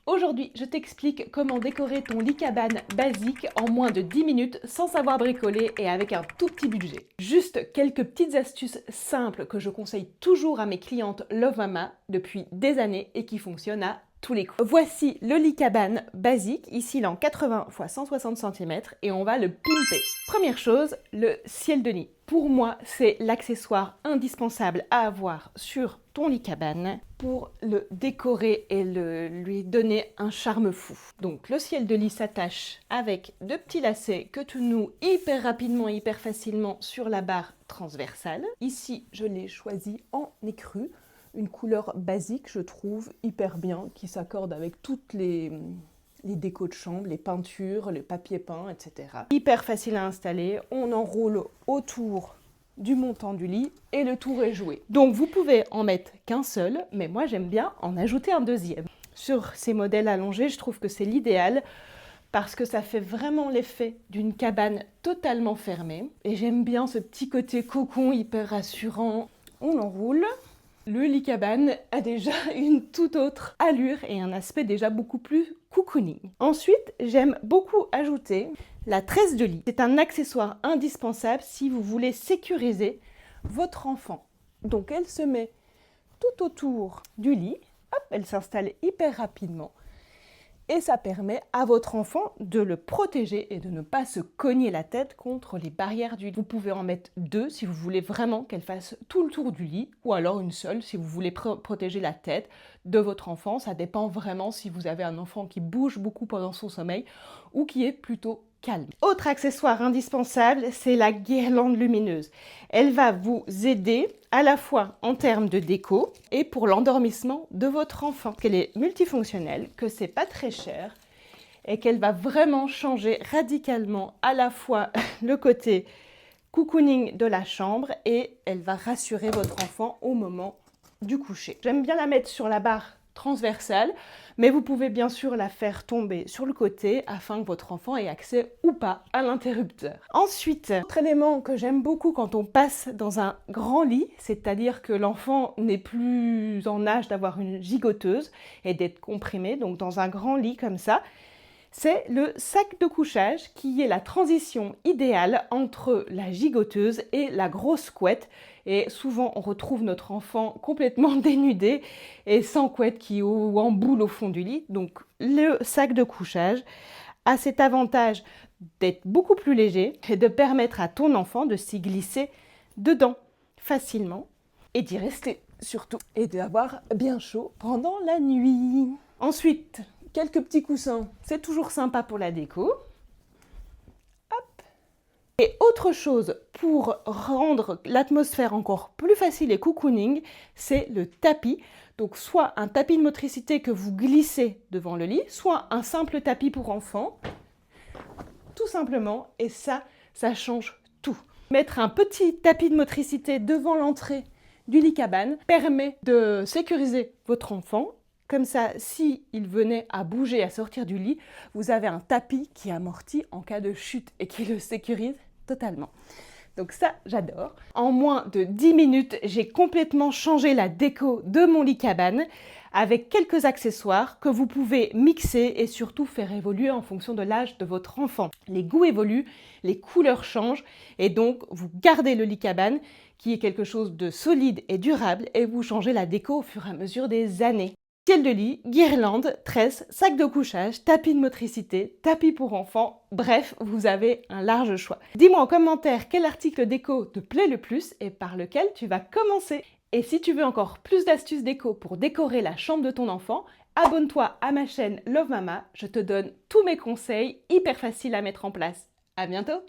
Aujourd'hui, je t'explique comment décorer ton lit cabane basique en moins de 10 minutes sans savoir bricoler et avec un tout petit budget. Juste quelques petites astuces simples que je conseille toujours à mes clientes Love Mama depuis des années et qui fonctionnent à tous les coups. Voici le lit cabane basique, ici il est en 80 x 160 cm et on va le pimper. Première chose, le ciel de lit. Pour moi, c'est l'accessoire indispensable à avoir sur ton lit cabane pour le décorer et lui donner un charme fou. Donc le ciel de lit s'attache avec deux petits lacets que tu noues hyper rapidement et hyper facilement sur la barre transversale. Ici, je l'ai choisi en écru, une couleur basique, je trouve, hyper bien, qui s'accorde avec toutes les décos de chambre, les peintures, le papier peint, etc. Hyper facile à installer, on enroule autour du montant du lit et le tour est joué. Donc vous pouvez en mettre qu'un seul, mais moi j'aime bien en ajouter un deuxième. Sur ces modèles allongés, je trouve que c'est l'idéal parce que ça fait vraiment l'effet d'une cabane totalement fermée. Et j'aime bien ce petit côté cocon hyper rassurant. On enroule. Le lit cabane a déjà une toute autre allure et un aspect déjà beaucoup plus cocooning. Ensuite, j'aime beaucoup ajouter la tresse de lit. C'est un accessoire indispensable si vous voulez sécuriser votre enfant. Donc elle se met tout autour du lit, hop, elle s'installe hyper rapidement et ça permet à votre enfant de le protéger et de ne pas se cogner la tête contre les barrières du lit. Vous pouvez en mettre deux si vous voulez vraiment qu'elle fasse tout le tour du lit, ou alors une seule si vous voulez protéger la tête de votre enfant. Ça dépend vraiment si vous avez un enfant qui bouge beaucoup pendant son sommeil ou qui est plutôt calme. Autre accessoire indispensable, c'est la guirlande lumineuse. Elle va vous aider à la fois en termes de déco et pour l'endormissement de votre enfant. Qu'elle est multifonctionnelle, que c'est pas très cher et qu'elle va vraiment changer radicalement à la fois le côté cocooning de la chambre et elle va rassurer votre enfant au moment du coucher. J'aime bien la mettre sur la barre transversale, mais vous pouvez bien sûr la faire tomber sur le côté afin que votre enfant ait accès ou pas à l'interrupteur. Ensuite, autre élément que j'aime beaucoup quand on passe dans un grand lit, c'est-à-dire que l'enfant n'est plus en âge d'avoir une gigoteuse et d'être comprimé, donc dans un grand lit comme ça, c'est le sac de couchage qui est la transition idéale entre la gigoteuse et la grosse couette. Et souvent, on retrouve notre enfant complètement dénudé et sans couette ou en boule au fond du lit. Donc, le sac de couchage a cet avantage d'être beaucoup plus léger et de permettre à ton enfant de s'y glisser dedans facilement et d'y rester surtout et d'avoir bien chaud pendant la nuit. Ensuite, quelques petits coussins, c'est toujours sympa pour la déco. Hop. Et autre chose pour rendre l'atmosphère encore plus facile et cocooning, c'est le tapis. Donc soit un tapis de motricité que vous glissez devant le lit, soit un simple tapis pour enfants. Tout simplement, et ça change tout. Mettre un petit tapis de motricité devant l'entrée du lit cabane permet de sécuriser votre enfant. Comme ça, si il venait à bouger, à sortir du lit, vous avez un tapis qui amortit en cas de chute et qui le sécurise totalement. Donc ça, j'adore. En moins de 10 minutes, j'ai complètement changé la déco de mon lit cabane avec quelques accessoires que vous pouvez mixer et surtout faire évoluer en fonction de l'âge de votre enfant. Les goûts évoluent, les couleurs changent et donc vous gardez le lit cabane qui est quelque chose de solide et durable et vous changez la déco au fur et à mesure des années. Ciel de lit, guirlande, tresse, sac de couchage, tapis de motricité, tapis pour enfants, bref, vous avez un large choix. Dis-moi en commentaire quel article déco te plaît le plus et par lequel tu vas commencer. Et si tu veux encore plus d'astuces déco pour décorer la chambre de ton enfant, abonne-toi à ma chaîne Love Mama, je te donne tous mes conseils hyper faciles à mettre en place. À bientôt!